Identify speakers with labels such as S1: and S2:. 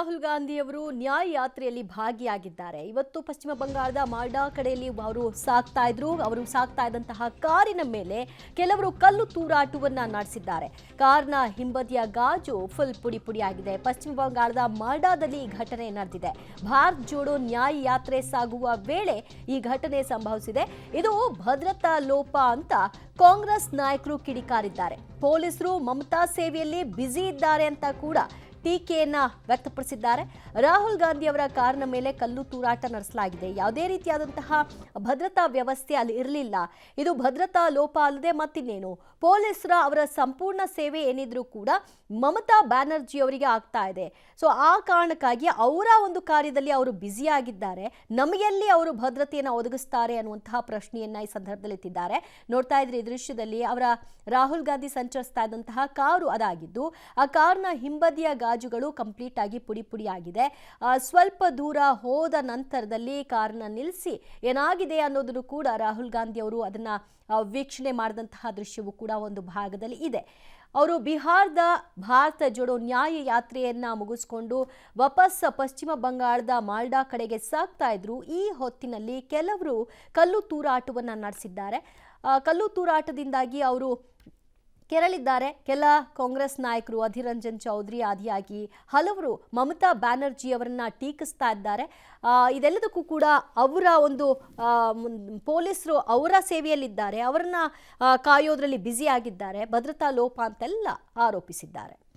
S1: ರಾಹುಲ್ ಗಾಂಧಿ ಅವರು ನ್ಯಾಯ ಯಾತ್ರೆಯಲ್ಲಿ ಭಾಗಿಯಾಗಿದ್ದಾರೆ. ಇವತ್ತು ಪಶ್ಚಿಮ ಬಂಗಾಳದ ಮಾಲ್ಡಾ ಕಡೆಯಲ್ಲಿ ಅವರು ಸಾಗ್ತಾ ಇದ್ದಂತಹ ಕಾರಿನ ಮೇಲೆ ಕೆಲವರು ಕಲ್ಲು ತೂರಾಟವನ್ನ ನಡೆಸಿದ್ದಾರೆ. ಕಾರ್ನ ಹಿಂಬದಿಯ ಗಾಜು ಫುಲ್ ಪುಡಿ ಪುಡಿಯಾಗಿದೆ. ಪಶ್ಚಿಮ ಬಂಗಾಳದ ಮಾಲ್ಡಾದಲ್ಲಿ ಈ ಘಟನೆ ನಡೆದಿದೆ. ಭಾರತ್ ಜೋಡೋ ನ್ಯಾಯ ಯಾತ್ರೆ ಸಾಗುವ ವೇಳೆ ಈ ಘಟನೆ ಸಂಭವಿಸಿದೆ. ಇದು ಭದ್ರತಾ ಲೋಪ ಅಂತ ಕಾಂಗ್ರೆಸ್ ನಾಯಕರು ಕಿಡಿಕಾರಿದ್ದಾರೆ. ಪೊಲೀಸರು ಮಮತಾ ಸೇವೆಯಲ್ಲಿ ಬ್ಯುಸಿ ಇದ್ದಾರೆ ಅಂತ ಕೂಡ ಟೀಕೆಯನ್ನ ವ್ಯಕ್ತಪಡಿಸಿದ್ದಾರೆ. ರಾಹುಲ್ ಗಾಂಧಿ ಅವರ ಕಾರಿನ ಮೇಲೆ ಕಲ್ಲು ತೂರಾಟ ನಡೆಸಲಾಗಿದೆ. ಯಾವುದೇ ರೀತಿಯಾದಂತಹ ಭದ್ರತಾ ವ್ಯವಸ್ಥೆ ಅಲ್ಲಿ ಇರಲಿಲ್ಲ. ಇದು ಭದ್ರತಾ ಲೋಪ ಅಲ್ಲದೆ ಮತ್ತಿನ್ನೇನು. ಪೊಲೀಸರ ಅವರ ಸಂಪೂರ್ಣ ಸೇವೆ ಏನಿದ್ರು ಕೂಡ ಮಮತಾ ಬ್ಯಾನರ್ಜಿ ಅವರಿಗೆ ಆಗ್ತಾ ಇದೆ. ಸೊ ಆ ಕಾರಣಕ್ಕಾಗಿ ಅವರ ಒಂದು ಕಾರ್ಯದಲ್ಲಿ ಅವರು ಬ್ಯುಸಿ ಆಗಿದ್ದಾರೆ. ನಮಗೆಲ್ಲಿ ಅವರು ಭದ್ರತೆಯನ್ನು ಒದಗಿಸ್ತಾರೆ ಅನ್ನುವಂತಹ ಪ್ರಶ್ನೆಯನ್ನ ಈ ಸಂದರ್ಭದಲ್ಲಿ ಎತ್ತಿದ್ದಾರೆ. ನೋಡ್ತಾ ಇದ್ರೆ ಈ ದೃಶ್ಯದಲ್ಲಿ ಅವರ ರಾಹುಲ್ ಗಾಂಧಿ ಸಂಚರಿಸ್ತಾ ಇದ್ದಂತಹ ಕಾರು ಅದಾಗಿದ್ದು, ಆ ಕಾರ್ನ ಹಿಂಬದಿಯ ಗಾಜುಗಳು ಕಂಪ್ಲೀಟ್ ಆಗಿ ಪುಡಿ ಪುಡಿ ಆಗಿದೆ. ಸ್ವಲ್ಪ ದೂರ ಹೋದ ನಂತರದಲ್ಲಿ ಕಾರನ್ನ ನಿಲ್ಲಿಸಿ ಏನಾಗಿದೆ ಅನ್ನೋದನ್ನು ಕೂಡ ರಾಹುಲ್ ಗಾಂಧಿ ಅವರು ಅದನ್ನ ವೀಕ್ಷಣೆ ಮಾಡಿದಂತಹ ದೃಶ್ಯವೂ ಕೂಡ ಒಂದು ಭಾಗದಲ್ಲಿ ಇದೆ. ಅವರು ಬಿಹಾರದ ಭಾರತ ಜೋಡೋ ನ್ಯಾಯ ಯಾತ್ರೆಯನ್ನ ಮುಗಿಸ್ಕೊಂಡು ವಾಪಸ್ ಪಶ್ಚಿಮ ಬಂಗಾಳದ ಮಾಲ್ಡಾ ಕಡೆಗೆ ಸಾಗ್ತಾ ಇದ್ರು. ಈ ಹೊತ್ತಿನಲ್ಲಿ ಕೆಲವರು ಕಲ್ಲು ತೂರಾಟವನ್ನ ನಡೆಸಿದ್ದಾರೆ. ಕಲ್ಲು ತೂರಾಟದಿಂದಾಗಿ ಅವರು ಕೆರಳಿದ್ದಾರೆ. ಕೆಲ ಕಾಂಗ್ರೆಸ್ ನಾಯಕರು ಅಧೀರ್ ರಂಜನ್ ಚೌಧರಿ ಆದಿಯಾಗಿ ಹಲವರು ಮಮತಾ ಬ್ಯಾನರ್ಜಿ ಅವರನ್ನ ಟೀಕಿಸ್ತಾ ಇದ್ದಾರೆ. ಇದೆಲ್ಲದಕ್ಕೂ ಕೂಡ ಅವರ ಒಂದು ಪೊಲೀಸರು ಅವರ ಸೇವೆಯಲ್ಲಿದ್ದಾರೆ, ಅವರನ್ನ ಕಾಯೋದ್ರಲ್ಲಿ ಬ್ಯುಸಿ ಆಗಿದ್ದಾರೆ, ಭದ್ರತಾ ಲೋಪ ಅಂತೆಲ್ಲ ಆರೋಪಿಸಿದ್ದಾರೆ.